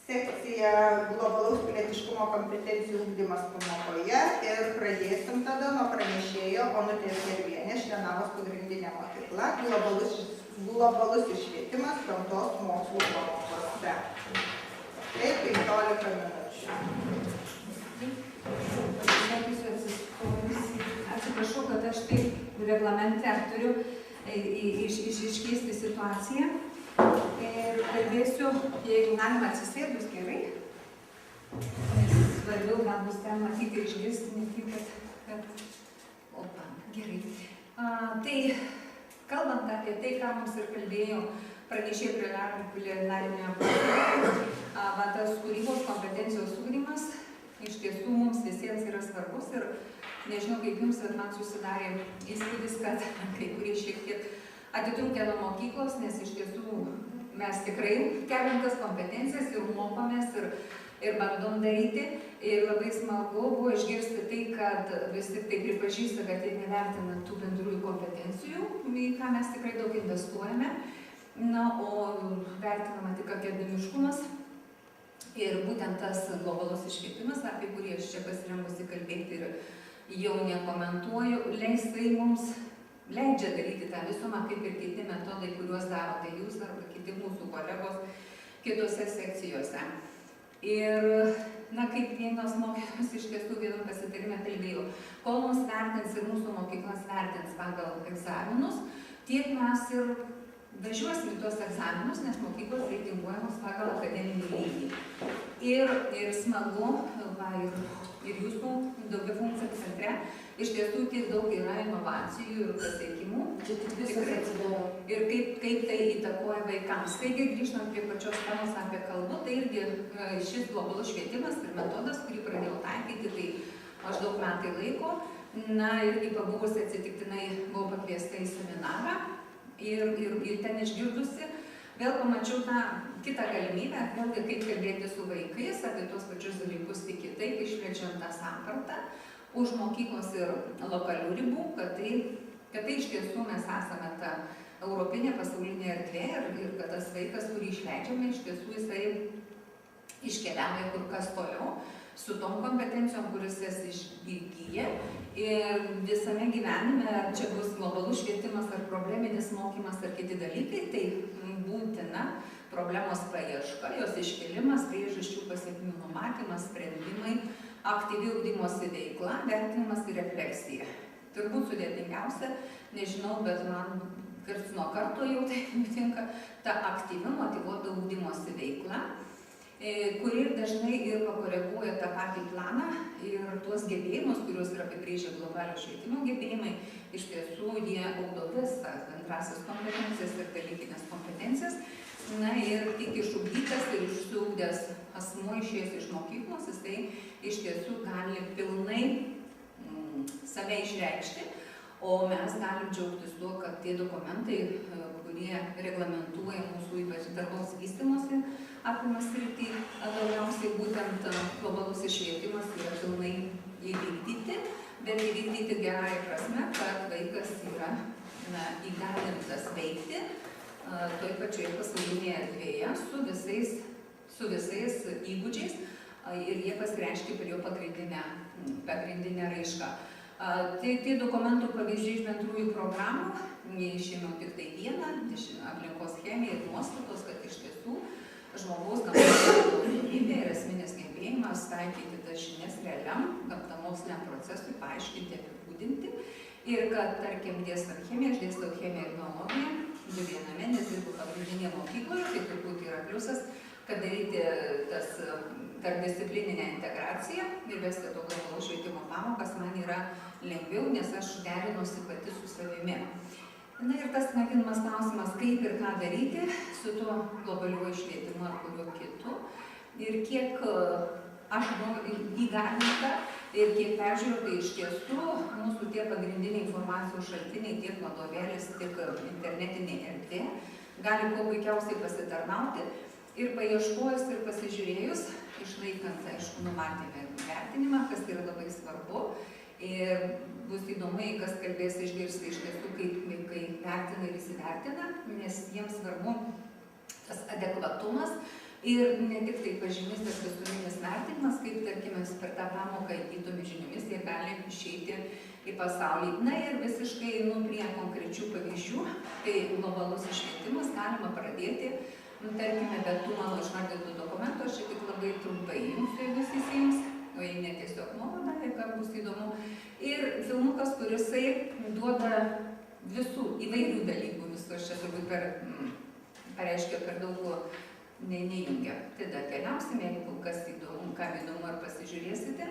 sekcija globalaus pilietiškumo kompetencijų ugdymas pamokoje ir pradėsim tada nuo pranešėjo Onutės Gervienės, Šlienavos pagrindinė mokykla, globalusis švietimas gamtos mokslų pamokose. Tai 15 minučių. Atsiprašau, kad aš taip reglamente turiu iškeisti situaciją. Ir kalbėsiu, jeigu galima atsisėdus gerai, nes svarbiau gal bus ten matyti ir išgirsti, ne tik, kad opa, gerai. Tai, kalbant apie tai, ką mums ir kalbėjo pranešėjai plenarinėje posėdėje, tas kūrybos kompetencijos ugdymas iš tiesų mums visiems yra svarbus ir nežinau, kaip jums, bet man susidarė įspūdis, kad kai kurie šiek tiek atitrūkę nuo mokyklos, nes iš tiesų mes tikrai keliam tas kompetencijas ir mokomės ir bandom daryti. Ir labai smagu buvo išgirsti tai, kad vis tik tai pripažįsta, kad ir nevertina tų bendrųjų kompetencijų, į ką mes tikrai daug investuojame. Na, o vertinama tik akademiškumas ir būtent tas globalus švietimas, apie kurį aš čia pasirengusi kalbėti ir jau nekomentuoju, leisai mums leidžia daryti tą visumą, kaip ir kiti metodai, kuriuos darote jūs arba kiti mūsų kolegos kitose sekcijose. Ir, na, kaip vienas mokytojas iš tiesų vienam pasitarime kalbėjo, kol mus vertins ir mūsų mokyklas vertins pagal egzaminus, tiek mes ir važiuosim į tuos egzaminus, nes mokyklos reitinguojamos pagal akademinį lygį. Ir smagu, va, ir jūsų daugiafunkciam centre iš tiesų tiek daug yra inovacijų ir pasiekimų. Ir kaip tai įtakoja vaikams. Taigi, grįžtant prie pačios temos apie kalbą, tai irgi šis globalus švietimas ir metodas, kurį pradėjau taikyti, tai maždaug metai laiko. Na, irgi pabuvusi atsitiktinai buvau pakviesta į seminarą ir ten išgirdusi, vėl pamačiau tą kitą galimybę, vėlgi kaip kalbėti su vaikais apie tuos pačius dalykus, tik kitaip išplečiant tą sampratą už mokyklos ir lokalių ribų, kad tai iš tiesų mes esame ta europinė pasaulinė erdvė ir kad tas vaikas, kurį išleidžiame, iš tiesų jisai iškeliauja kur kas toliau su tom kompetencijom, kuris jas įgyja. Ir visame gyvenime, ar čia bus globalus švietimas, ar probleminis mokymas, ar kiti dalykai, tai būtina problemos paieška, jos iškelimas, priežasčių pasekmių numatymas, sprendimai, aktyvi ugdymosi veikla, vertinimas ir refleksija. Turbūt sudėtingiausia, nežinau, bet man karts nuo karto jau tai nutinka, ta aktyvi motyvuota ugdymosi veikla, kuri dažnai ir pakoreguoja tą patį planą ir tuos gebėjimus, kuriuos yra apibrėžę globalio švietimo gebėjimai, iš tiesų jie ugdo visas bendrasis kompetencijas ir dalykinės kompetencijas. Na ir tik išugdytas ir išsiugdęs asmuo išėjęs iš mokyklos, jisai iš tiesų gali pilnai save išreikšti, o mes galim džiaugtis tuo, kad tie dokumentai, kurie reglamentuoja mūsų ypač darbaus vystymosi apima sritį, daugiausiai būtent globalus švietimas yra pilnai įvykdyti, bet įvykdyti gerąją prasme, kad vaikas yra įgalintas veikti toj pačioje pasaulinėje erdvėje su visais įgūdžiais ir jie pasireiškia per jo pagrindinę raišką. Tai dokumentų pavyzdžiai iš bendrųjų programų, išėmiau tik tai vieną, aplinkos chemija ir nuostatos, kad iš tiesų žmogaus gamtosaugybė ir esminis gebėjimas taikyti tas žinias realiam gamtamoksliniam procesui, paaiškinti, apibūdinti. Ir kad, tarkim, dėstant chemiją, aš dėstau chemiją ir biologiją, viename, nes dirbu pagrindinėje mokykloje, tai turbūt yra pliusas, kad daryti tas tarpdisciplininę integraciją ir vesti to globalaus švietimo pamokas man yra lengviau, nes aš derinuosi pati su savimi. Na ir tas nagrinėjimas klausimas, kaip ir ką daryti su tuo globaliuoju švietimu ar kuriuo kitu. Ir kiek aš buvau įgalinta ir kiek peržiūrėjau, tai iš tiesų mūsų tie pagrindiniai informacijos šaltiniai, tiek vadovėlis, tiek internetinė erdvė, gali kuo puikiausiai pasitarnauti. Ir paieškojus ir pasižiūrėjus, išlaikant, aišku, numatymą ir vertinimą, kas yra labai svarbu. Ir bus įdomu, kas kalbės išgirsti iš tiesų, kaip vaikai vertina ir įsivertina, nes jiems svarbu tas adekvatumas, Ir ne tik tai pažymys, bet visuminis vertinimas, kaip, tarkime, per tą pamoką įgytomis žiniomis jie gali išeiti į pasaulį. Na ir visiškai prie konkrečių pavyzdžių, tai globalus švietimas galima pradėti, tarkime, be tų mano išvardintų dokumentų, aš čia tik labai trumpai jums visiems, o jei ne tiesiog nuorodą, jeigu bus įdomu. Ir filmukas, kurisai duoda visų įvairių dalykų, visko aš čia turbūt pareiškia per daug neįjungia. Tada keliausime, jeigu kas įdomu, kam įdomu, ar pasižiūrėsite.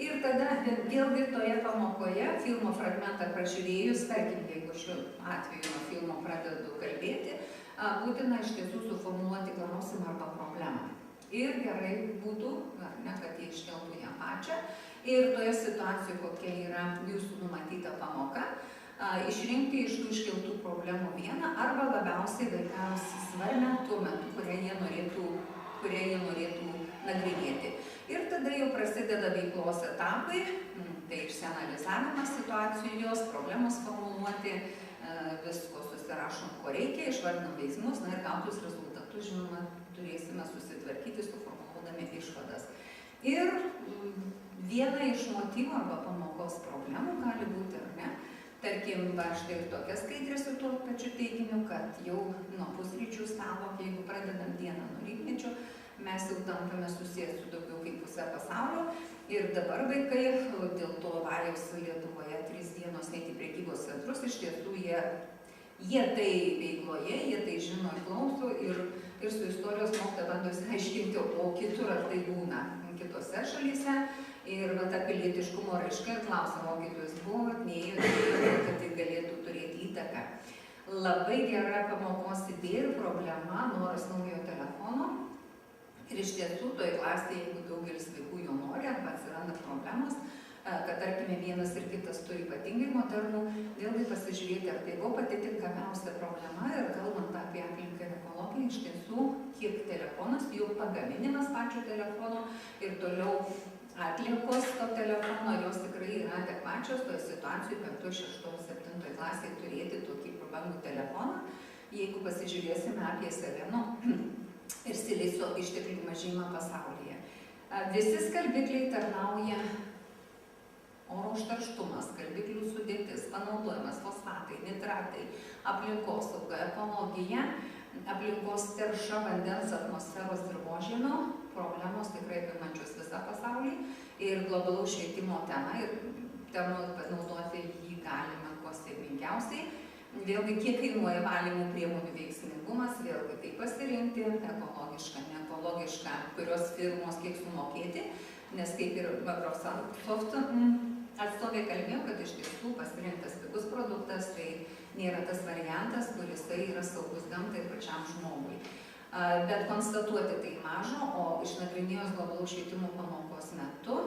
Ir tada vėlgi toje pamokoje filmo fragmentą pražiūrėjus, tarkim, jeigu šiuo atveju nuo filmo pradedu kalbėti, būtina iš tiesų suformuoluoti klausimą arba problemą. Ir gerai būtų, kad jie iškeltų ją pačią. Ir toje situacijoje, kokia yra jūsų numatyta pamoka, išrinkti iš tų iškeltų problemų vieną arba labiausiai vaikams svarbę tuo metu, kurią jie norėtų nagrinėti. Ir tada jau prasideda veiklos etapai, tai išsianalizavimas situacijos, problemos formuluoti, visko susirašom, ko reikia, išvardinam veiksmus, ir gautus rezultatus, žinoma, turėsime susitvarkyti, suformuluodami išvadas. Ir viena iš motyvų arba pamokos problemų gali būti, ar ne? Tarkim, štai ir tokia skaidrė su tuo pačiu teiginiu, kad jau nuo pusryčių stalo, jeigu pradedam dieną nuo rytmečio, mes jau tampame susijęs su daugiau kaip pusę pasaulio. Ir dabar vaikai, dėl to vajaus Lietuvoje 3 dienos neiti prekybos centrus, iš tiesų jie tai veikloje, jie tai žino ir klauso ir su istorijos mokytoja bando aiškinti, o kitur ar tai būna kitose šalyse. Ir ta pilietiškumo raiška ir klausia mokytojus, buvo, neėjo, kad tai galėtų turėti įtaką. Labai gera pamokos idėja ir problema, noras naujo telefono. Ir iš tiesų, toje klasėje, jeigu daugelis vaikų jo nori, arba atsiranda problemos, kad tarkime vienas ir kitas turi ypatingai modernų, vėlgi pasižiūrėti, ar tai buvo pati tinkamiausia problema ir kalbant apie aplinką ir ekologiją, iš tiesų, kiek telefonas, jau pagaminimas pačio telefono ir toliau atliekos to telefono, jos tikrai yra adekvačios, toje situacijoje 5, 6, 7 klasėje turėti tokį prabangų telefoną. Jeigu pasižiūrėsime apie seleno ir silicio išteklių mažėjimą pasaulyje. Visi skalbikliai tarnauja oro užterštumas, skalbiklių sudėtis, panaudojimas, fosfatai, nitratai, aplinkosauga, ekologija, aplinkos tarša, vandens, atmosferos, dirvožemio, problemos tikrai apimančios visą pasaulį ir globalaus švietimo tema ir temų panaudoti jį galime kuo sėkmingiausiai. Vėlgi, kiek kainuoja valymo priemonių veiksmingumas, vėlgi tai pasirinkti, ekologišką, neekologišką, kurios firmos kiek sumokėti, nes kaip ir Microsoft atstovė kalbėjo, kad iš tiesų pasirinktas pigus produktas, tai nėra tas variantas, kuris tai yra saugus gamtai ir pačiam žmogui. Bet konstatuoti tai mažo, o išnagrinėjus globalaus švietimo pamokos metu,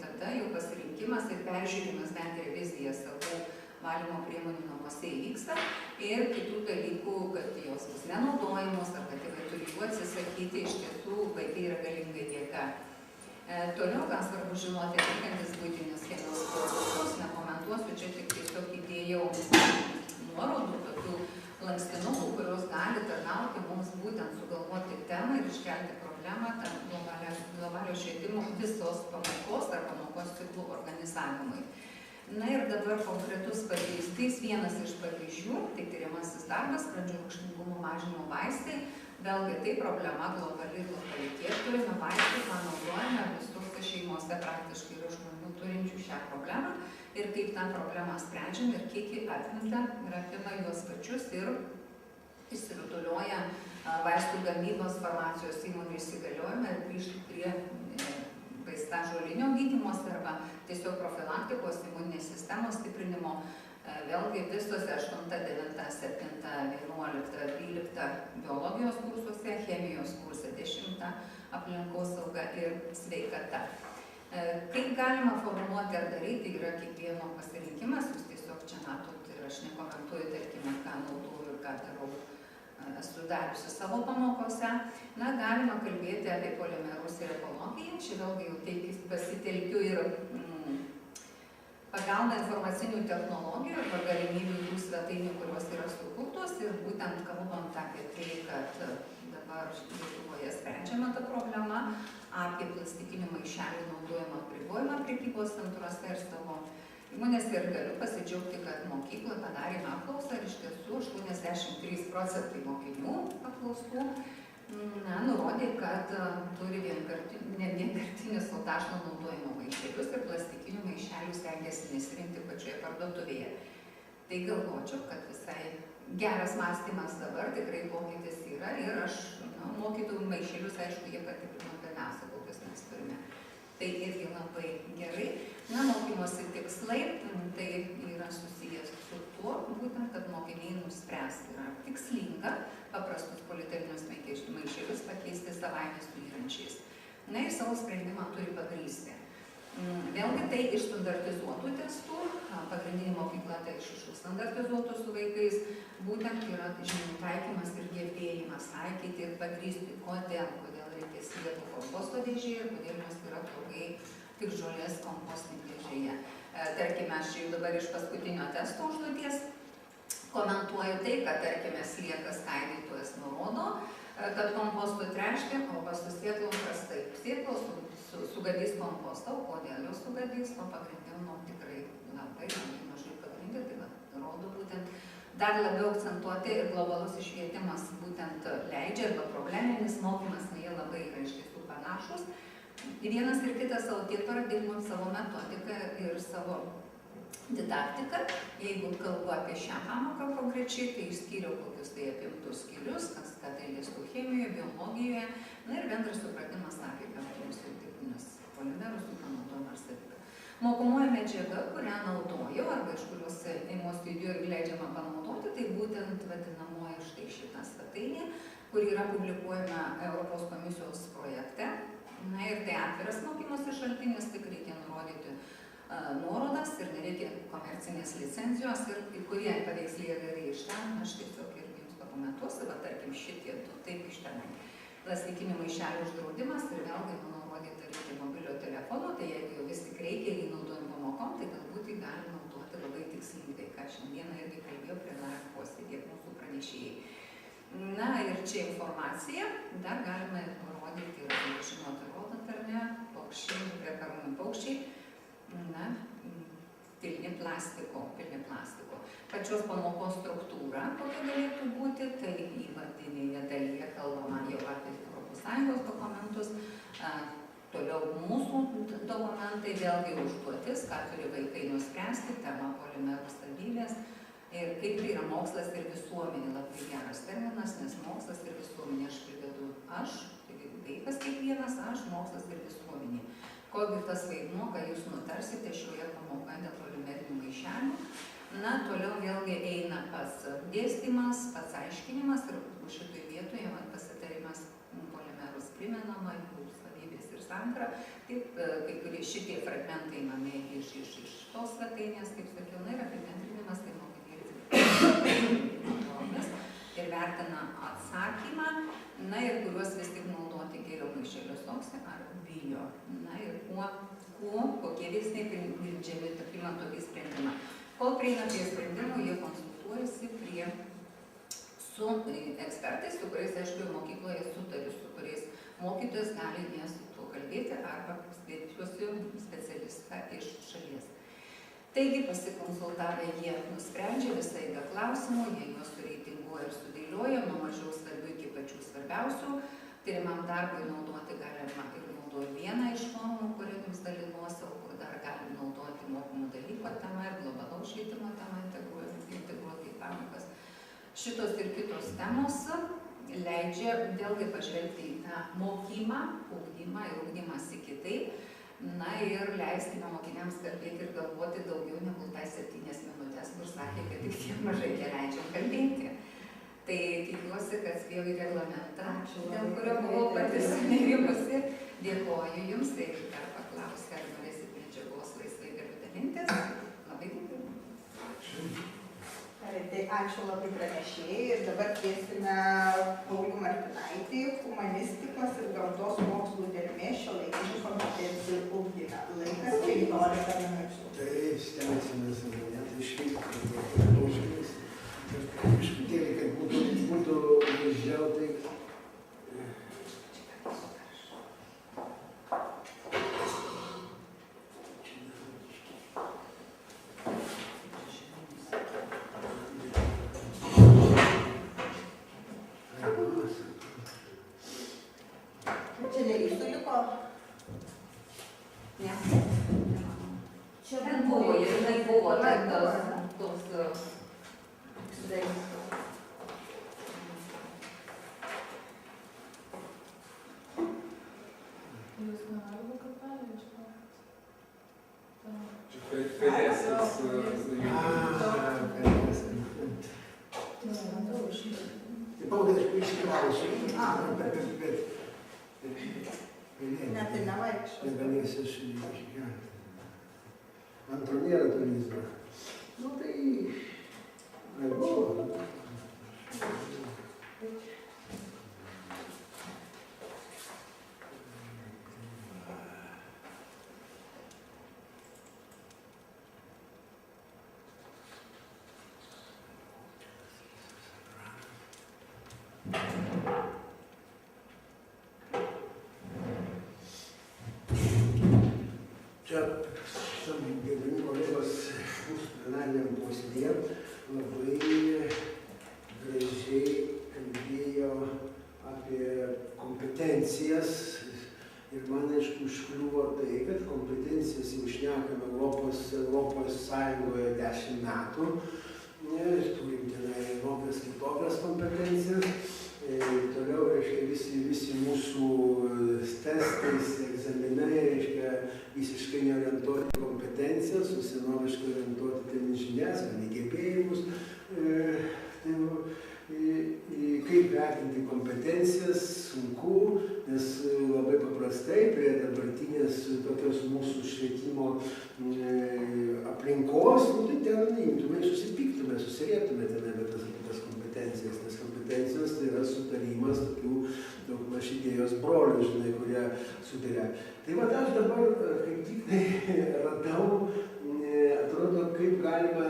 tada jau pasirinkimas ir peržiūrimas, bent revizija savų valymo priemonių namuose įvyksta ir kitų dalykų, kad jos bus nenaudojamos ar kad tėvai turi jų atsisakyti, iš tiesų vaikai yra galinga jėga. Toliau, ką svarbu žinoti, atlikantis buitinius chemijos produktus, nekomentuosiu, čia tik tiesiog įdėjau nuorodų tokių lankstinukų, kurios gali tarnauti mums būtent sugalvoti temą ir iškelti problemą globalio švietimo visos pamokos ar pamokos ciklų organizavimui. Na ir dabar konkretus pavyzdys, vienas iš pavyzdžių, tai tyriamasis darbas, pradžių rūgštingumo mažinimo vaistai, vėlgi tai problema globali tiek turime vaistų, ką naudojame visose šeimose praktiškai yra žmonių turinčių šią problemą ir kaip tą problemą sprendžiam ir kiek jį atminta ir apima juos pačius ir išsirutulioja vaistų gamybos farmacijos įmonių įsigaliojimą ir grįžtų prie vaistažolinio gydymosi arba tiesiog profilaktikos imuninės sistemos stiprinimo. Vėlgi visose 8, 9, 7, 11, 12 biologijos kursuose, chemijos kurse 10 aplinkosauga ir sveikata. Kaip galima formuoti ar daryti, yra kiekvieno pasirinkimas, jūs tiesiog čia matot ir aš nekomentuoju, tarkime, ką naudoju ir ką darau, esu dariusi savo pamokose. Na, galima kalbėti apie polimerus ir ekologiją, čia vėlgi jau pasitelkiu ir pagalba informacinių technologijų arba galimybių tų svetainių, kurios yra sukurtos ir būtent kalbant apie tai, kad dabar Lietuvoje sprendžiama ta problema, apie plastikinių maišelių naudojimo apribojimą prekybos centruose ir savo įmonėse. Ir galiu pasidžiaugti, kad mokykla padarė apklausą ir iš tiesų 83% mokinių apklaustų nurodė, kad turi vienkartinius, o dažno naudojimo maišelius ir plastikinių maišelių stengiasi nesirinkti pačioje parduotuvėje. Tai galvočiau, kad visai geras mąstymas dabar, tikrai pokytis yra ir aš mokytojų maišelius, aišku, jie patikrino pirmiausia, kokius mes turime. Tai irgi labai gerai. Mokymosi tikslai, tai yra susijęs su tuo, būtent, kad mokiniai nuspręs, yra tikslinga paprastus polietilinius maišelius pakeisti savaime suyrančiais. Ir savo sprendimą turi pagrįsti. Vėlgi tai iš standartizuotų testų, pagrindinė mokykla tai iš standartizuotų su vaikais, būtent yra žinių taikymas ir gebėjimas taikyti ir pagrįsti, kodėl reikia sliekų komposto dėžėje ir kodėl jos yra blogai tik žolės kompostinė dėžėje. Tarkime, aš jau dabar iš paskutinio testo užduoties komentuoju tai, kad, tarkime, sliekas skaidytojas nurodo, kad komposto treškė, o paskui sėklom prastai. Sėklos sugadys kompostą, o kodėl jos sugadys, o pagrindimo tikrai labai mažai pagrindė, tai rodo būtent dar labiau akcentuoti ir globalus išvietimas būtent leidžia, arba probleminis mokymas, jie labai yra iš tiesų panašus. Vienas ir kitas savo tiek paradigmų, savo metodiką ir savo didaktiką. Jeigu kalbu apie šią pamoką konkrečiai, tai išskyriau kokius tai apimtus skyrius, kas ką tai liestų chemijoje, biologijoje, ir bendras supratimas apie gamtinius ir tipinius polimerus, jų panaudojimą ar savyką. Mokomoji medžiaga, kurią naudoju, arba iš kurios eimos video ir leidžiama panaudoti, tai būtent vadinamoji štai šitą svetainė, kur yra publikuojama Europos komisijos projekte. Ir tai atviras mokymosi šaltinis, tik reikia nurodyti nuorodas ir nereikia komercinės licencijos ir kai kurie paveikslėliai yra iš ten, aš tiesiog irgi jums pakomentuosiu, tarkim šitie du, taip iš tenai. Plastikinių maišelių uždraudimas ir vėlgi nurodyti reikia mobilio telefono, tai jeigu jau vis tik reikia ir jį naudojam pamokom, tai galbūt jį gali naudoti labai tikslingai, ką šiandieną irgi kalbėjau prie posėdį mūsų pranešėjai. Ir čia informacija, dar galime nurodyti ir žinoti, rodant ar ne, paukščiai, prekarūnų paukščiai, pilni plastiko. Pačios pamokos struktūra, kokia galėtų būti, tai įvadinėje dalyje kalbama jau apie ES dokumentus, toliau mūsų dokumentai, vėlgi užduotis, ką turi vaikai nuspręsti, tema polimerų savybės ir kaip tai yra mokslas ir visuomenė, labai geras terminas, nes mokslas ir visuomenė aš pridedu aš, tai vaikas kiekvienas, aš, mokslas ir visuomenė. Kogi tas vaidmuo, ką jūs nutarsite šioje pamokoje dėl polimerinių maišelių. Toliau vėlgi eina pats dėstymas, pats aiškinimas ir šitoj vietoje pasitarimas polimerus primenama, jų savybės ir sankra. Taip, kai kurie šitie fragmentai imami iš tos svetainės, kaip sakiau, ir apibendrinimas, tai mokiniai ir vertina atsakymą, ir kuriuos vis tik naudoti geriau maišelius toksai ar bio. Ir kokie veiksniai grindžiami priimant tokį sprendimą. Kol prieina prie sprendimų, jie konsultuojasi su ekspertais, su kuriais, aišku, mokykloje sutariu, su kuriais mokytojas gali jie su tuo kalbėti arba kreipiuosi specialistą iš šalies. Taigi, pasikonsultavę jie nusprendžia visą eigą klausimų, jie juos sureitinguoja ir sudėlioja, nuo mažiau svarbių iki pačių svarbiausių. Tyrimam darbui naudoti galima ir naudoju vieną iš formų, kurią jums dalinuosiu, kur dar galim naudoti mokomų dalyko temą ir globalaus švietimo temą integruoti į pamokas. Šitos ir kitos temos leidžia vėlgi pažvelgti į tą mokymą, ugdymą ir ugdymąsi kitaip. Ir leiskime mokiniams kalbėti ir galvoti daugiau negu tai 7 minutės, kur sakė, kad tik tiek mažai leidžiam kalbėti. Tai tikiuosi, kad spėjau į reglamentą, dėl kurio buvau pati sunerimusi. Dėkoju jums, tai dar paklausti, ar norėsit medžiagos laisvai galiu dalintis. Labai dėkui. Tai ačiū labai pranešėjai ir dabar kviesime Paulių Martinaitį, humanistikos ir gamtos mokslų dermė šiuolaikinių kompetencijų ugdyme. Laikas 15 minučių. Taip, stengsimės išvykti, biškutėlį, kad būtų vaizdžiau, tai jinai buvo tos sudarytos. Jūs nevalgo kapelį iš to? Net ir nevaikščios. Negalėsiu aš išgyventi. Antro nėra turizmo. Nu tai... Buvo. Čia šitam gerbiami kolegos mūsų plenariniam posėdyje labai gražiai kalbėjo apie kompetencijas ir man aišku užkliuvo tai, kad kompetencijas jau šnekame Europos Sąjungoje 10 metų. Turim tenai vienokias kitokias kompetencijas. Toliau, reiškia, visi mūsų testai, egzaminai, reiškia, visiškai neorientuoti kompetencijas, susenoviškai orientuoti ten žinias, negebėjimus. Kaip vertinti kompetencijas, sunku, nes labai paprastai prie dabartinės tokios mūsų švietimo aplinkos, tai ten imtume, susipyktume, susirėtume ten apie tas kompetencijas, nes kompetencijos tai yra sutarimas tokių daugmaž idėjos brolių, žinai, kurie sutarė. Tai va, aš dabar kaip tik radau, atrodo, kaip galima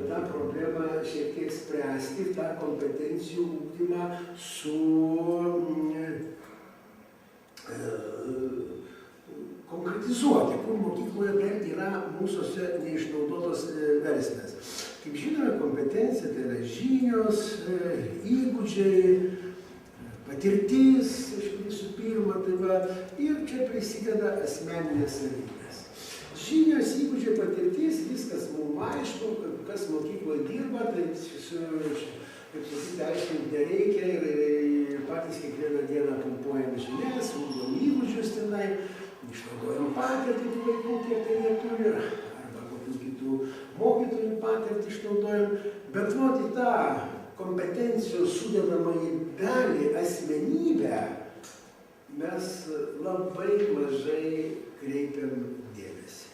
tą problemą šiek tiek spręsti, tą kompetencijų ugdymą konkretizuoti, kur mokykloje dar yra mūsųse neišnaudotos versmės. Kaip žinome, kompetencija tai yra žinios, įgūdžiai, patirtis, visų pirma, tai va, ir čia prisideda asmeninės savybės. Žinios, įgūdžiai, patirtis, viskas mums aišku, kas mokykloje dirba, tai kaip sakyti, aiškinti nereikia ir patys kiekvieną dieną pumpuojam žinias, ugdom įgūdžius tenai, išnaudojam patirtį vaikų, kiek tai jie turi, arba kokių kitų mokytojų patirtį išnaudojam, bet vat į tą kompetencijos sudedamąjį dalį asmenybę mes labai mažai kreipiam dėmesį.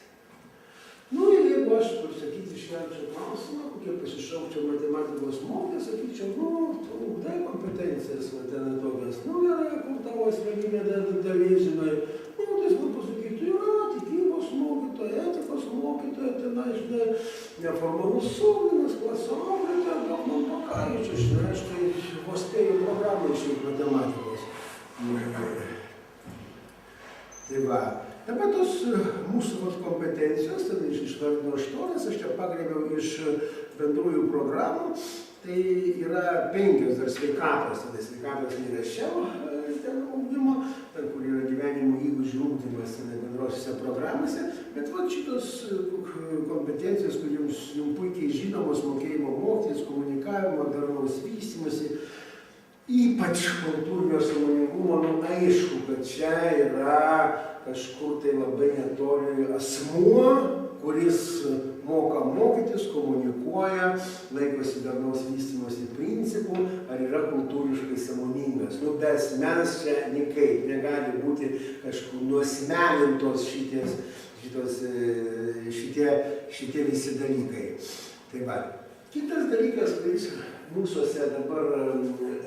Nu ir jeigu aš, pasakyti, iškelčiau klausimą, kokie pasišaukčiau matematikos mokytoją, sakyčiau, nu, tu ugdai kompetencijas, ten tokias, nu gerai, kur tavo asmeninė dalis, žinai, nu, tai jis man pasakytų, yra tikybos mokytoja, etikos mokytoja, tenai, žinai, neformalus ugdymas, klasų auklėtoja, gal man pakaičiu, žinai, aš tai vos spėjau programą išėjau matematikos. Tai va. Dabar tos mūsų kompetencijos, tada išvardino 8, aš čia pagrėbiau iš bendrųjų programų, tai yra 5 dar sveikatos, tada sveikatos neįrašiau ten ugdymo, ten kur yra gyvenimo įgūdžių ugdymas bendrosiuose programuose, bet va šitos kompetencijos, kur jums puikiai žinomos, mokėjimo mokytis, komunikavimo, darnaus vystymosi, ypač kultūrinio sąmoningumo, nu aišku, kad čia yra kažkur tai labai netoli asmuo, kuris moka mokytis, komunikuoja, laikosi darnaus vystymosi principų, ar yra kultūriškai sąmoningas. Nu, be asmens čia nikaip negali būti kažkur nuasmenintos šitie visi dalykai. Tai va. Kitas dalykas, kuris mūsuose dabar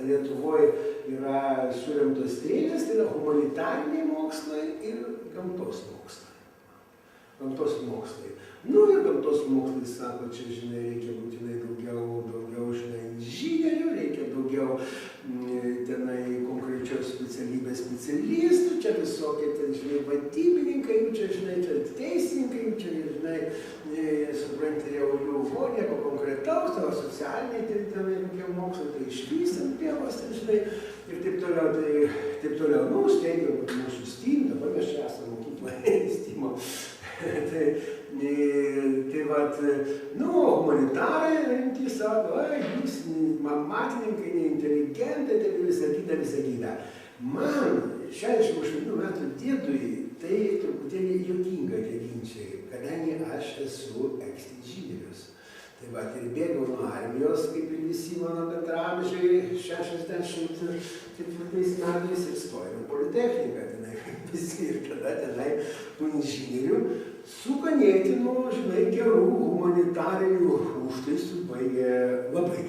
Lietuvoje yra suremtos strėlės, tai yra humanitariniai mokslai ir gamtos mokslai. Gamtos mokslai. Nu ir gamtos mokslai sako, čia, žinai, reikia būtinai daugiau, žinai, inžinierių, reikia daugiau tenai konkrečios specialybės specialistų, čia visokie, ten, žinai, vadybininkai, čia, žinai, čia teisininkai, čia, žinai, supranti, jau nieko konkretaus, tai socialiniai, ten mokslai, tai išvystant pievas, ten, žinai, ir taip toliau, nu, steigiam mūsų STEAM, dabar mes čia esame mokykloje STEAM-o. Tai Tai vat, humanitarai rimti sako, jūs matininkai, neinteligentai, tai visą kitą. Man 68 metų dėdui tai truputėlį juokinga tie ginčiai, kadangi aš esu eksinžinierius. Tai va, ir bėgau nuo armijos, kaip ir visi mano bendramžiai, 64 metais ir stojau Politechniką, tenai visi ir tada tenai tų inžinierių su ganėtinu, gerų humanitarinių užtaisų baigė labai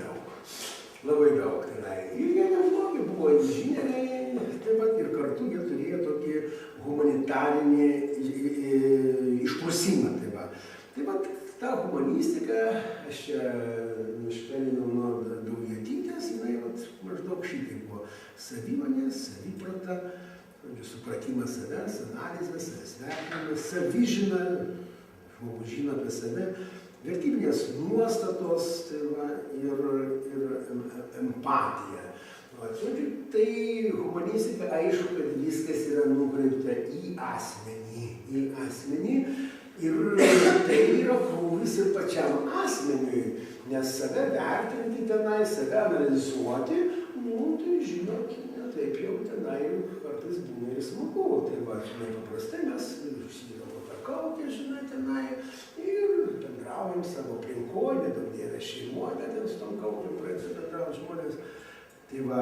daug tenai. Ir jie neblogi buvo inžinieriai, tai va, ir kartu jie turėjo tokį humanitarinį išprusimą. Tai va, ta humanistika, aš čia nušpelinau nuo Daujotytės, jinai maždaug šitai buvo savimonė, saviprata, supratimas savęs, analizės, savęs, savižina, žmogus žino apie save, vertybinės nuostatos, tai va, ir empatija. Tai humanistika, aišku, kad viskas yra nukreipta į asmenį. Ir tai yra krūvis ir pačiam asmeniui, nes save vertinti tenai, save analizuoti, tai žinot, taip jau tenai kartais būna ir smagu. Tai va, paprastai mes užsidėdavo tą kaukę, tenai, ir bendraujam savo aplinkoje, nedaug dievė šeimoje, bet ten su tom kaukėm pradeda bendrauti žmonės. Tai va,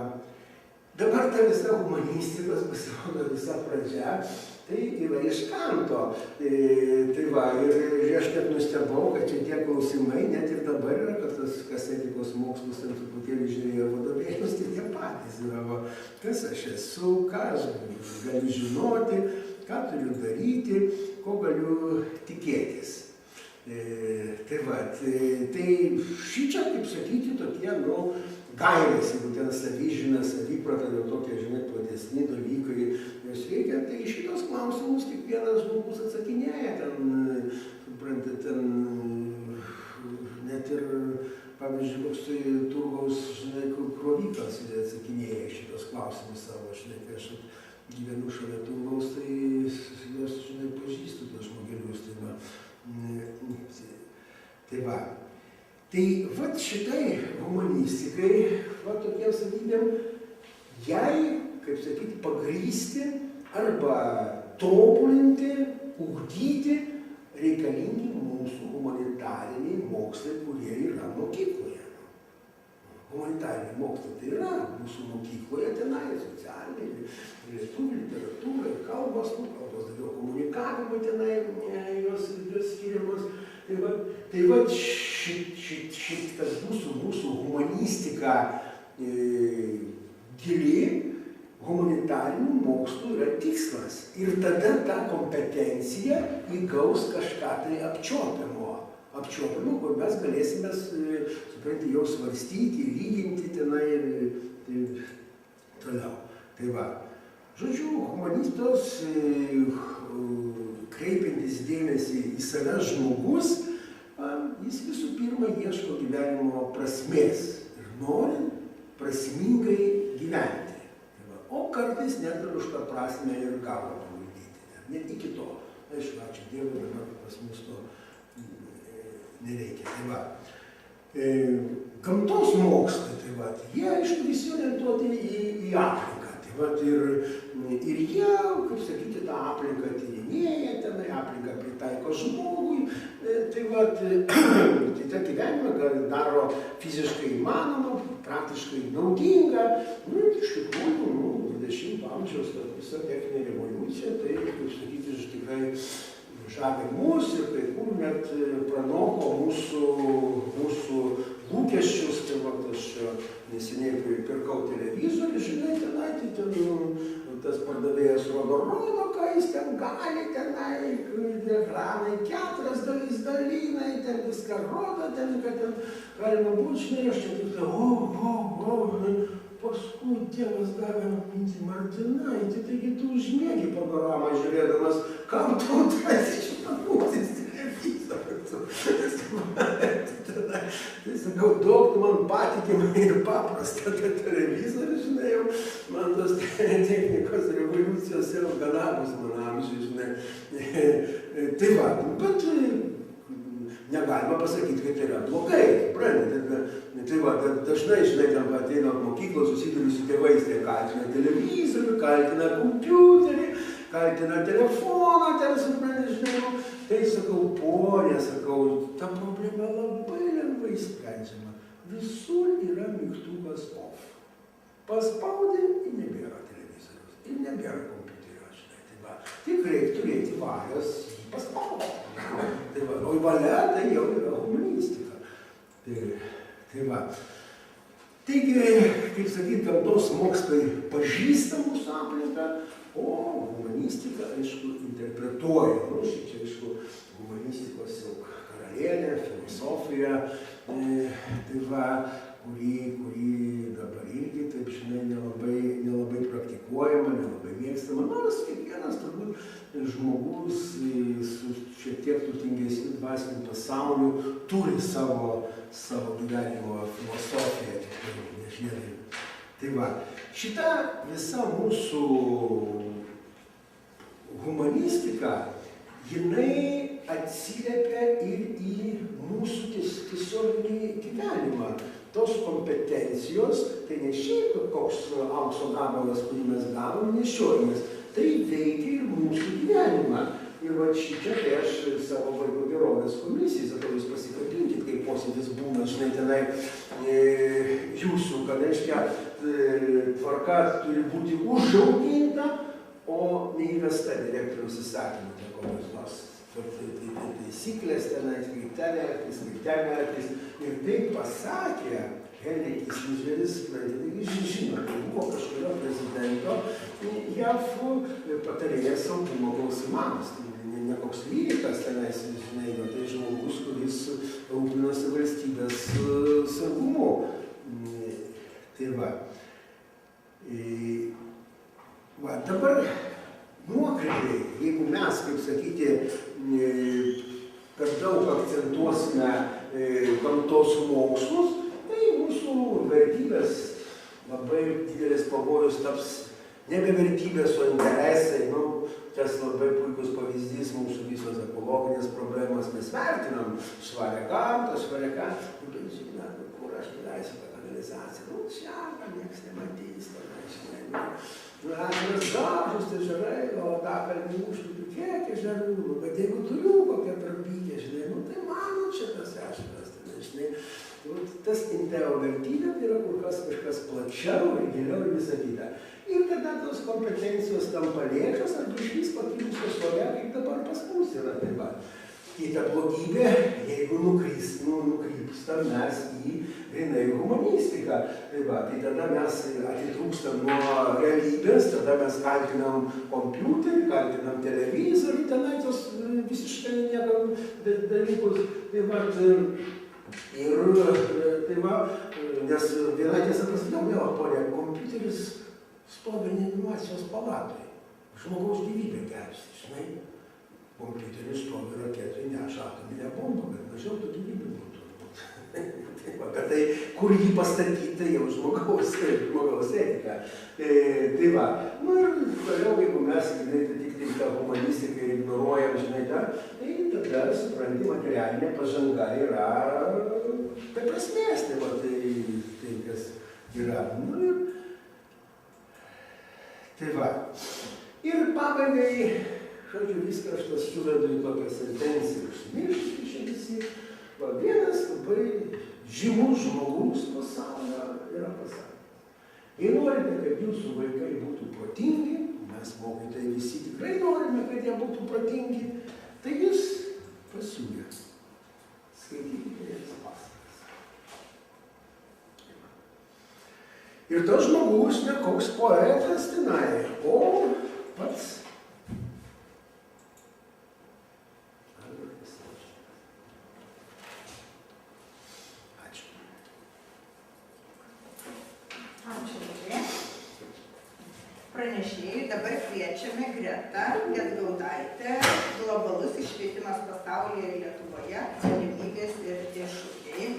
dabar ta visa humanistikos pasirodo visa pradžia, tai yra iš Kanto. Tai va, ir aš net nustebau, kad čia tie klausimai, net ir dabar yra, kad kas etikos mokslus ten truputėlį žiūrėjo vadovėlius, tai tie patys yra, va, kas aš esu, ką aš galiu žinoti, ką turiu daryti, ko galiu tikėtis. Tai va, tai šičia, kaip sakyti, tokie, gairės, jeigu ten savižina, saviprata, jau tokie, platesni dalykai, jos reikia, tai šitos klausimus kiekvienas žmogus atsakinėja, ten, suprantate, ten, net ir, pavyzdžiui, koks tai turgaus, krovikas atsakinėja šitos klausimus savo, kai aš gyvenu šalia turgaus, tai jos, pažįstu tos žmogelius, tai va. Tai vat šitai humanistikai, vat tokiem savybėm, jai, kaip sakyti, pagrįsti arba tobulinti, ugdyti reikalingi mūsų humanitariniai mokslai, kurie yra mokykloje. Humanitariniai mokslai tai yra mūsų mokykloje tenai, socialiniai, lietuvių, literatūra, kalbos daugiau komunikavimai tenai, jos skiriamos. Tai va, šitas mūsų humanistika gili, humanitarinių mokslų yra tikslas. Ir tada ta kompetencija įgaus kažką tai apčiuopiamo, kur mes galėsime, supranti, jau svarstyti, lyginti tenai ir toliau. Tai va, žodžiu, humanistos kreipiantis dėmesį į save žmogus, jis visų pirma ieško gyvenimo prasmės ir nori prasmingai gyventi. O kartais net ir už tą prasmę ir galą pavaldyti. Net iki to. Aišku, ačiū Dievui, dabar pas mus to nereikia. Tai va, gamtos mokslai, tai va, jie aišku visi orientuoti į aplinką. Tai va, ir jie, kaip sakyti, tą aplinką tyrinėja, tenai aplinką pritaiko žmogui. Tai va, tai tą gyvenimą daro fiziškai įmanoma, praktiškai naudinga. Iš tikrųjų, 20 amžiaus visa techninė revoliucija, tai, kaip sakyti, tikrai žavi mus ir kai kur net pranoko mūsų lūkesčius. Tai va, aš neseniai pirkau televizorių, žinai, tenai, tai ten tas pardavėjas rodo, ką jis ten gali, tenai, ekranai 4 dalis dalynai, ten viską rodo, ten, kad ten galima būti, žinai, aš čia tik tai, paskui Dievas davė mintį Martinaitį, taigi tu užmiegi panoramą žiūrėdamas, kam tu atrasi šitą būtis televizorių. Tai sakau, daug man patikimai ir paprasta tą televizorių, žinai, jau man tos technikos revoliucijos jau gana bus man amžiai, žinai. Tai va, bet negalima pasakyti, kad tai yra blogai. Tai va, dažnai, žinai, ten ateina mokyklos, susiduriu su tėvais, tai kaltina televizorių, kaltina kompiuterį, kaltina telefoną, ten supranti, žinai, tai sakau, ponė, sakau, ta problema labai lengvai sprendžiama. Visur yra mygtukas off. Paspaudė ir nebėra televizorius, ir nebėra kompiuterio, žinai, tai va. Tik reikia turėti valios jį paspaudyti. Tai va, o valia tai jau yra humanistika. Tai va. Taigi, kaip sakyti, gamtos mokslai pažįsta mūsų aplinką, o humanistika, aišku, interpretuoja. Nu, šičia, aišku, humanistikos jau karalienė, filosofija, tai va, kuri dabar irgi, taip žinai, nelabai praktikuojama, nelabai mėgstama. Nors kiekvienas turbūt žmogus su šiek tiek turtingesniu dvasiniu pasauliu turi savo gyvenimo filosofiją, tikrai, nežinai. Tai va, šita visa mūsų humanistika, jinai atsiliepia ir į mūsų tiesioginį gyvenimą. Tos kompetencijos, tai ne šiaip koks aukso gabalas, kurį mes gavom, nešiojamės, tai veikia ir mūsų gyvenimą. Ir va šičia, tai aš savo vaiko gerovės komisijai, sakau, jūs pasikablinkit, kaip posėdis būna, žinai, tenai jūsų, kad, reiškia, tvarka turi būti užauginta, o neįvesta direktoriaus įsakymų, tai kokios nors taisyklės tenais, kaip ten elgtis. Ir taip pasakė Henrikis Kisleris, žino, tai buvo kažkurio prezidento JAV patarėjas saugumo klausimams. Ne koks lyrikas tenais, žinai, tai žmogus, kuris rūpinosi valstybės saugumu. Tai va. Dabar nuokrypiai, jeigu mes, kaip sakyti, per daug akcentuosime gamtos mokslus, tai mūsų vertybės labai didelis pavojus taps nebe vertybės, o interesai. Tas labai puikus pavyzdys mūsų visos ekologinės problemas. Mes vertinam švarią gamtą, bet žinai, kur aš leisiu tą kanalizaciją. Šiandien nieks nematys, žinai. Ežeras gražus, tai žarai, o tą kalbį užtupiu kiek ežerų, bet jeigu turiu kokią trapykę, žinai, tai mano čia tas ežeras, žinai. Tas intero vertybė yra kur kas kažkas plačiau ir giliau ir visą kitą. Ir tada tos kompetencijos tampa lėšos arba išvis pakilusios ore, kaip dabar pas mus yra taip pat. Kita blogybė, jeigu nukrypstam mes į grynai humanistiką. Tai tada mes atitrūkstam nuo realybės, tada mes kaltinam kompiuterį, kaltinam televizorių, tenai tos visiškai niekam dalykus. Nes viena tiesa prasidėjo, ponė, kompiuteris stovi reanimacijos palatoj. Žmogaus gyvybė gelbsti, žinai. Kompiuteris stovi raketai, neša atominę bombą, kad mažiau tų gyvybių būtų. Bet tai, kur jį pastatyti, tai jau žmogaus etika. Tai va, ir toliau, jeigu mes tik tą humanistiką ignoruojam, žinai, tai tada, supranti, materialinė pažanga yra be prasmės, tai kas yra. Tai va. Ir pabaigai, žodžiu, viską aš tas suvedu į tokią sentenciją, užsimiršti čia visi. Vienas labai žymus žmogus pasaulio yra pasakęs. Jei norite, kad jūsų vaikai būtų protingi, mes mokytojai visi tikrai norime, kad jie būtų protingi, tai jis pasiūlė. Skaitykite jas pasakas. Ir tas žmogus ne koks poetas tenai, o pats. Pranešėjai dabar kviečiame Greta Gedgaudaitę, globalus išvietimas pasaulyje ir Lietuvoje, galimybės ir iššūkiai.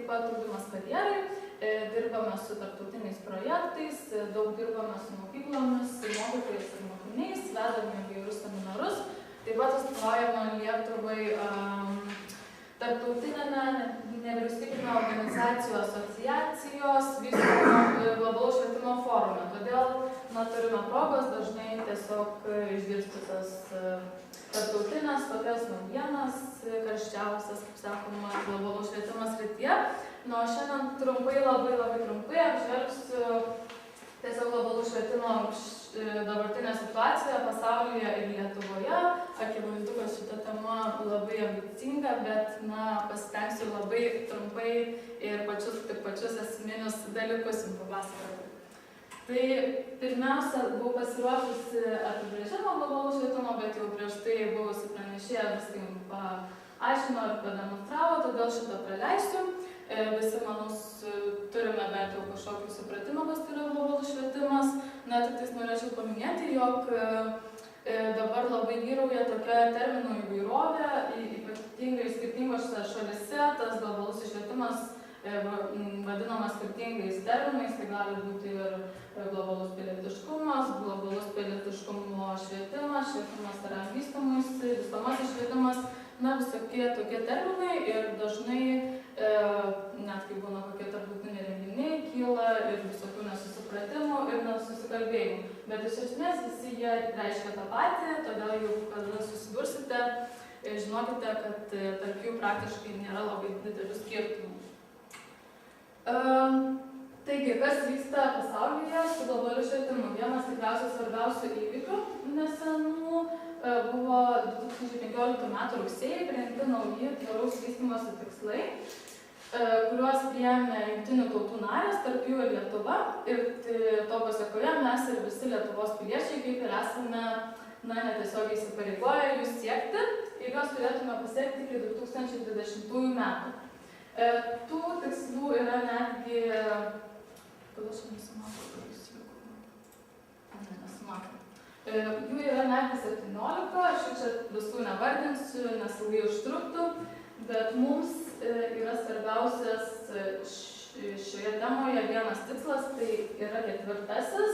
taip pat ugdymas karjerai, dirbame su tarptautiniais projektais, daug dirbame su mokyklomis, mokytojais ir mokiniais, vedame įvairius seminarus, taip pat atstovaujame Lietuvai tarptautinėme nevyriausybinio organizacijų asociacijos vystymo globalaus švietimo forume. Todėl turime progos dažnai tiesiog išgirsti tas tarptautinės tokias naujienas, karščiausias, kaip sakoma, globalaus švietimo srityje. O šiandien trumpai, labai trumpai apžvelgsiu tiesiog globalų švietimo dabartinę situaciją pasaulyje ir Lietuvoje. Akivaizdu, kad šita tema labai ambicinga, bet pasitengsiu labai trumpai ir pačius esminius dalykus jums papasakoti. Tai pirmiausia, buvau pasiruošusi apibrėžimą globalaus švietimo, bet jau prieš tai buvusi pranešėja viską jums paaiškino ir pademonstravo, todėl šitą praleisiu. Visi, manau, turime bent jau kažkokį supratimą, kas tai yra globalus švietimas. Tik tais norėčiau paminėti, jog dabar labai vyrauja tokia terminų įvairovė, ypatingai skirtingose šalyse tas globalus švietimas vadinamas skirtingais terminais, tai gali būti ir globalus pilietiškumas, globalus pilietiškumo švietimas, švietimas yra vystymasis, vystomasis švietimas, visokie tokie terminai ir dažnai, net kai būna kokie tarptautiniai renginiai, kyla ir visokių nesusipratimų ir nesusikalbėjimų. Bet iš esmės visi jie reiškia tą patį, todėl jau kada susidursite, žinokite, kad tarp jų praktiškai nėra labai didelių skirtumų. Taigi, kas vyksta pasaulyje su globaliu švietimu? Vienas tikriausiai svarbiausių įvykių nesenų buvo 2015 m. rugsėjį priimti nauji tvaraus vystymosi tikslai, kuriuos priėmė Jungtinių tautų narės, tarp jų ir Lietuva. Ir to pasekoje mes ir visi Lietuvos piliečiai, kaip ir esame netiesiogiai įsipareigoję jų siekti ir juos turėtume pasiekti iki 2020 metų. Tų tikslų yra netgi... Kodėl aš nesimatau? Jų yra netgi 17, aš čia visų nevardinsiu, nes ilgai užtruktų, bet mums yra svarbiausias šioje temoje vienas tikslas, tai yra 4.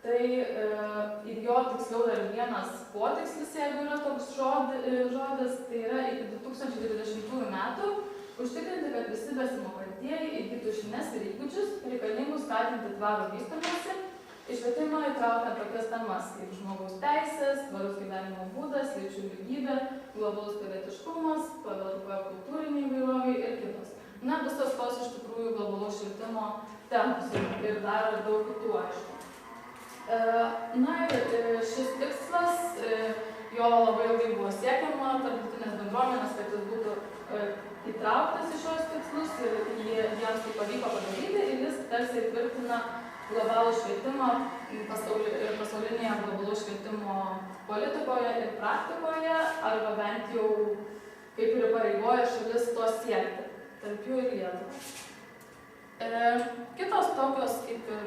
Tai ir jo tiksliau dar vienas potikslis, jeigu yra toks žodis, tai yra iki 2020 metų užtikrinti, kad visi besimokantieji įgytų žinias ir įgūdžius reikalingus skatinti tvarų vystymąsi, į švietimą įtraukiant tokias temas kaip žmogaus teisės, tvarus gyvenimo būdas, lyčių lygybė, globalus pilietiškumas, pagarba kultūrinei įvairovei ir kitos. Visos tos iš tikrųjų globalaus švietimo temos ir dar daug kitų, aišku. Ir šis tikslas, jo labai ilgai buvo siekiama tarptautinės bendruomenės, kad jis būtų įtrauktas į šios tikslus ir jiems tai pavyko padaryti ir jis tarsi įtvirtina globalų švietimą pasaulinėje globalų švietimo politikoje ir praktikoje, arba bent jau kaip ir įpareigoja šalis to siekti, tarp jų ir Lietuva. Kitos tokios kaip ir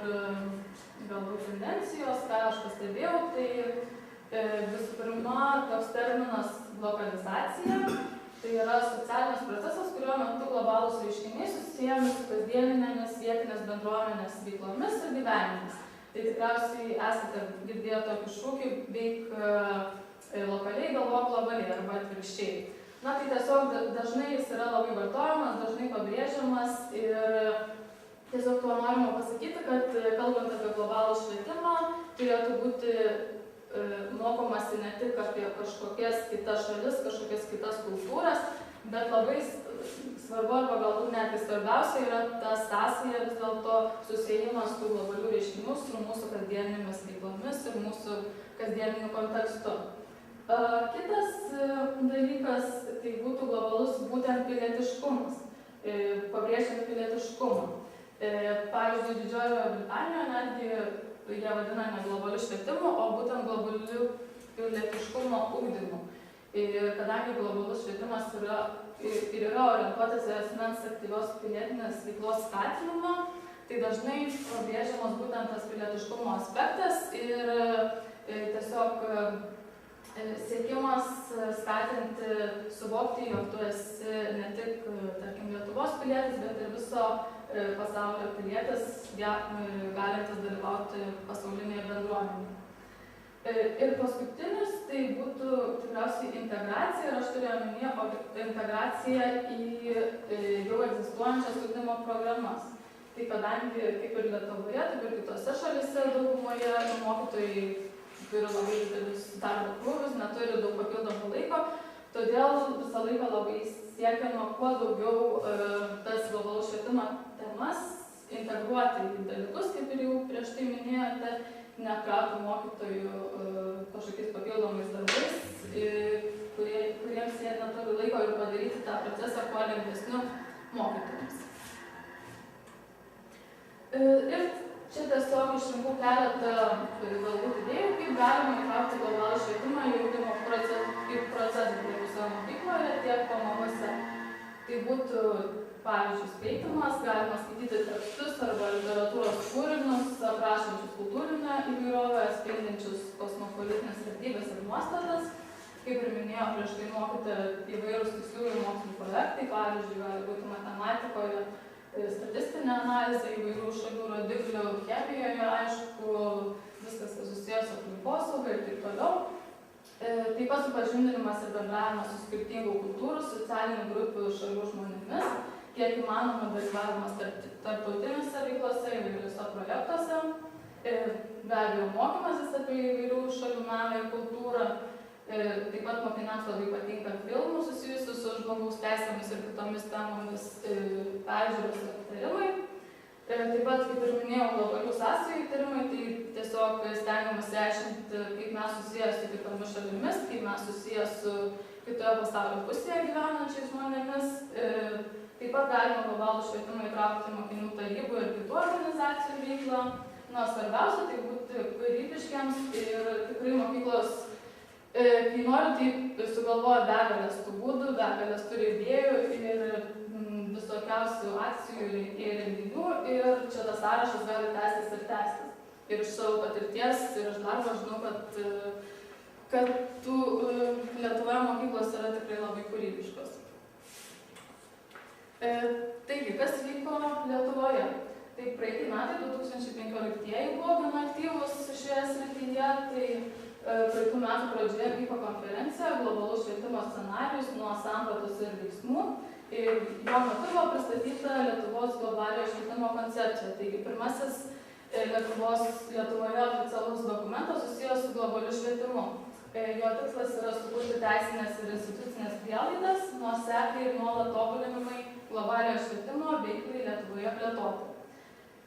galbūt tendencijos, ką aš pastebėjau, tai visų pirma toks terminas lokalizacija. Tai yra socialinis procesas, kurio metu globalūs reiškiniai susijęmi su kasdieninėmis vietinės bendruomenės veiklomis ir gyvenimis. Tai tikriausiai esate girdėję tokį šūkį, veik lokaliai, galvok globaliai arba atvirkščiai. Tai tiesiog dažnai jis yra labai vartojamas, dažnai pabrėžiamas ir tiesiog tuo norima pasakyti, kad kalbant apie globalų švietimą, turėtų būti mokomasi ne tik apie kažkokias kitas šalis, kažkokias kitas kultūras, bet labai svarbu arba galbūt net svarbiausia yra ta sąsaja vis dėlto susiejimas tų globalių reiškinių su mūsų kasdienėmis veiklomis ir mūsų kasdieniniu kontekstu. Kitas dalykas tai būtų globalus būtent pilietiškumas, pabrėžiant pilietiškumą. Pavyzdžiui, Didžiojoje Britanijoje netgi jie vadina ne globaliu švietimu, o būtent globaliu pilietiškumo ugdymu. Ir kadangi globalus švietimas yra orientuotas į asmens aktyvios pilietinės veiklos skatinimą, tai dažnai pabrėžiamas būtent tas pilietiškumo aspektas ir tiesiog siekimas skatinti, suvokti, jog tu esi ne tik, tarkim, Lietuvos pilietis, bet ir viso pasaulio pilietis, galintis dalyvauti pasaulinėje bendruomenėje. Ir paskutinis tai būtų tikriausiai integracija, ir aš turiu omenyje integracija į jau egzistuojančias ugdymo programas. Tai kadangi kaip ir Lietuvoje, taip ir kitose šalyse daugumoje mokytojai turi labai didelius darbo krūvius, neturi daug papildomų laiko, todėl visą laiką labai siekiama kuo daugiau tas globalus švietimo temas integruoti į dalykus, kaip ir jau prieš tai minėjote, neapkrauti mokytojų kažkokiais papildomais darbais, kuriems jie neturi laiko ir padaryti tą procesą kuo lengvesniu mokytojams. Ir čia tiesiog išrinkau keletą galbūt idėjų, kaip galima įtraukti globalų švietimą į ugdymo procesą tiek visoje mokykloje, tiek pamokose. Tai būtų, pavyzdžiui, skaitimas, galima skaityti tekstus arba literatūros kūrinius, aprašančius kultūrinę įvairovę, atspindinčius kosmopolitinės vertybės ir nuostatas. Kaip ir minėjau, prieš tai mokyti įvairūs tiksliųjų mokslų projektai, pavyzdžiui, gali būti matematikoje, statistinė analizė įvairių šalių rodiklių, chemijoje, aišku, viskas, kas susijęs su aplinkosauga ir taip toliau. Taip pat supažindinimas ir bendravimas su skirtingų kultūrų, socialinių grupių šalių žmonėmis, kiek įmanoma dalyvavimas tarptautinėse veiklose, įvairiuose projektuose, be abejo mokymasis apie įvairių šalių meną ir kultūrą. Taip pat mokiniams labai patinka filmų susijusių su žmogaus teisėmis ir kitomis temomis, peržiūros ir aptarimai. Taip pat, kaip ir minėjau, globalių sąsajų tyrimai, tai tiesiog stengiamasi aiškinti, kaip mes susijęs su kitomis šalimis, kaip mes susijęs su kitoje pasaulio pusėje gyvenančiais žmonėmis. Taip pat galima globalų švietimą įtraukti mokinių tarybų ir kitų organizacijų veiklą. Na, svarbiausia, tai būti kūrybiškiams ir tikrai mokyklos, kai nori, tai sugalvoja begalės tų būdų, begalės turi idėjų ir visokiausių akcijų ir renginių ir čia tas sąrašas gali tęstis ir tęstis. Ir iš savo patirties ir iš darbo žinau, kad tų Lietuvoje mokyklos yra tikrai labai kūrybiškos. Taigi, kas vyko Lietuvoje? Tai praeitį metai, 2015 buvo gana aktyvus šioje srityje, tai praeitų metų pradžioje vyko konferencija Globalus švietimo scenarijus nuo sampratos ir veiksmų. Ir jo metu buvo pristatyta Lietuvos globaliojo švietimo koncepcija. Taigi pirmasis Lietuvoje oficialus dokumentas susijęs su globaliu švietimu. Jo tikslas yra sukurti teisinės ir institucinės prielaidas, nuosekliai ir nuolat tobulinimai globaliojo švietimo veiklai Lietuvoje plėtoti.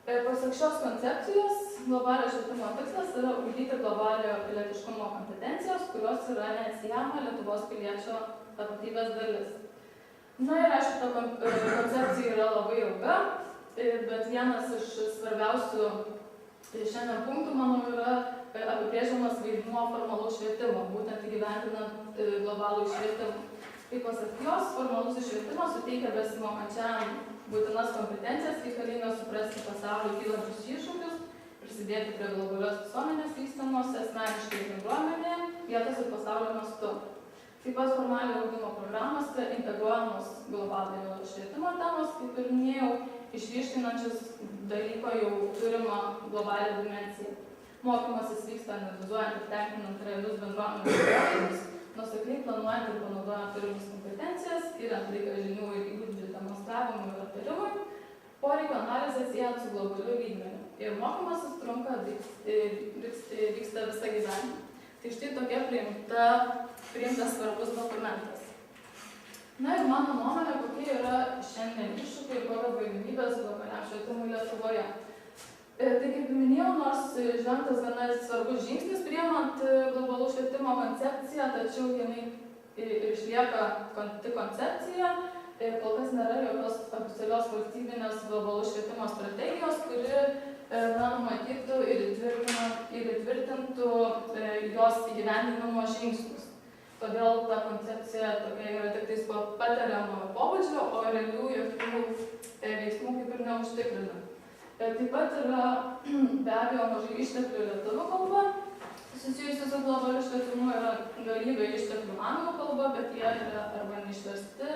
Pasak šios koncepcijos, globaliojo švietimo tikslas yra ugdyti globaliojo pilietiškumo kompetencijas, kurios yra neatsiejama Lietuvos piliečio tapatybės dalis. Na ir aišku, ta koncepcija yra labai ilga, bet vienas iš svarbiausių šiandien punktų, manau, yra apibrėžiamas vaidmuo formalaus švietimo, būtent įgyvendinant globalų švietimą. Tai pasak jos, formalus švietimas suteikia besimokančiam būtinas kompetencijas, reikalingas suprasti pasaulio kylančius iššūkius, prisidėti prie globalios visuomenės vystymosi, asmeniškai bendruomenėje, vietos ir pasaulio mastu. Taip pat formaliojo ugdymo programose integruojamos globaliojo švietimo temos, kaip ir minėjau, išryškinančius dalyko jau turimą globalią dimensiją. Mokymasis vyksta analizuojant ir tenkinant realius bendruomenės poreikius, nuosekliai planuojant ir panaudojant turimus kompetencijas, skiriant laiką žinių ir įgūdžių demonstravimui ir aptarimui, poreikio analizę siejant su globaliu lygmeniu. Ir mokymasis trunka, vyksta visą gyvenimą. Tai štai tokia priimtas svarbus dokumentas. Na ir mano nuomonė, kokie yra šiandien iššūkiai ir kokios galimybės globaliam švietimui Lietuvoje. Tai kaip minėjau, nors žengtas gana svarbus žingsnis priimant globalų švietimo koncepciją, tačiau jinai išlieka tik koncepcija ir kol kas nėra jokios oficialios valstybinės globalų švietimo strategijos, kuri numatytų ir įtvirtintų jos įgyvendinimo žingsnius. Todėl ta koncepcija tokia yra tik tais patariamo pobūdžio, o realių jokių veiksmų kaip ir neužtikrina. Taip pat yra be abejo mažai išteklių lietuvių kalba susijusi su globaliu švietimu yra galybė išteklių anglų kalba, bet jie yra arba neišversti,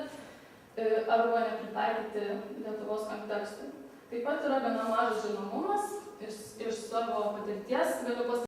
arba nepritaikyti Lietuvos kontekstui. Taip pat yra gana mažas žinomumas iš savo patirties, galiu pasakyti,